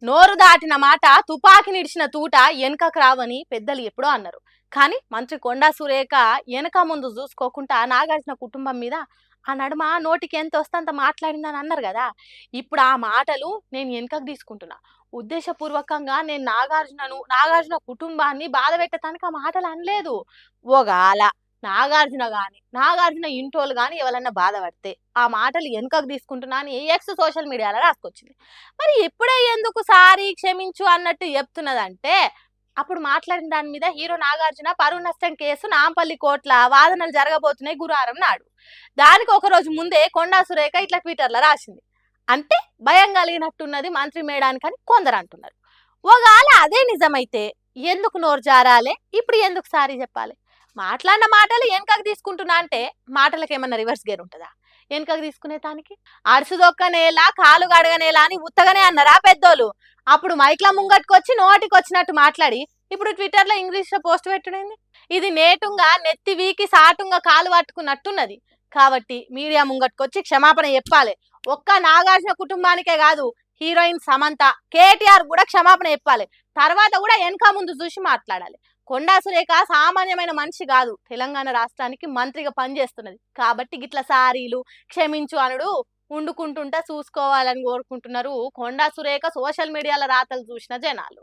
నోరు దాటిన మాట తుపాకి నిడిచిన తూట వెనకకు రావని పెద్దలు ఎప్పుడో అన్నారు. కానీ మంత్రి కొండా సురేఖ వెనక ముందు చూసుకోకుండా నాగార్జున కుటుంబం మీద ఆ నడుమ నోటికి ఎంత వస్తే అంత మాట్లాడిందని అన్నారు కదా. ఇప్పుడు ఆ మాటలు నేను వెనకకు తీసుకుంటున్నా. ఉద్దేశపూర్వకంగా నేను నాగార్జున కుటుంబాన్ని బాధ పెట్టడానికి ఆ మాటలు అనలేదు. ఒగాల నాగార్జున ఇంటోళ్ళు గాని ఎవరన్నా బాధపడితే ఆ మాటలు వెనకకు తీసుకుంటున్నా అని ఎక్స్ సోషల్ మీడియాలో రాసుకొచ్చింది. మరి ఇప్పుడే ఎందుకు సారీ క్షమించు అన్నట్టు చెప్తున్నదంటే, అప్పుడు మాట్లాడిన దాని మీద హీరో నాగార్జున పరువు నష్టం కేసు నాంపల్లి కోర్టుల వాదనలు జరగబోతున్నాయి గురువారం నాడు. దానికి ఒక రోజు ముందే కొండా సురేఖ ఇట్లా ట్విట్టర్లో రాసింది. అంటే భయం కలిగినట్టున్నది మంత్రి మేడానికని కొందరు అంటున్నారు. ఒకవేళ అదే నిజమైతే ఎందుకు నోరు జారాలే, ఇప్పుడు ఎందుకు సారీ చెప్పాలి? మాట్లాడిన మాటలు వెనకకు తీసుకుంటున్నా అంటే మాటలకు ఏమన్నా రివర్స్ గేర్ ఉంటుందా వెనకకు తీసుకునే దానికి? అరుసుదొక్కనేలా కాలు గడగనేలా అని ఉత్తగానే అన్నారా పెద్దోళ్ళు? అప్పుడు మైక్ల ముంగట్టుకొచ్చి నోటికి వచ్చినట్టు మాట్లాడి ఇప్పుడు ట్విట్టర్లో ఇంగ్లీష్లో పోస్ట్ పెట్టుడైంది. ఇది నేటుంగా నెత్తి వీకి సాటుంగా కాలు పట్టుకున్నట్టున్నది. కాబట్టి మీడియా ముంగట్టుకొచ్చి క్షమాపణ చెప్పాలి. ఒక్క నాగార్జున కుటుంబానికే కాదు, హీరోయిన్ సమంత, కేటీఆర్ కూడా క్షమాపణ చెప్పాలి. తర్వాత కూడా వెనక ముందు చూసి మాట్లాడాలి. కొండా సురేఖ సామాన్యమైన మనిషి కాదు, తెలంగాణ రాష్ట్రానికి మంత్రిగా పనిచేస్తున్నది. కాబట్టి గిట్ల సారీలు క్షమించు అనుడు వండుకుంటుంటా చూసుకోవాలని కోరుకుంటున్నారు కొండా సురేఖ సోషల్ మీడియాలో రాతలు చూసిన జనాలు.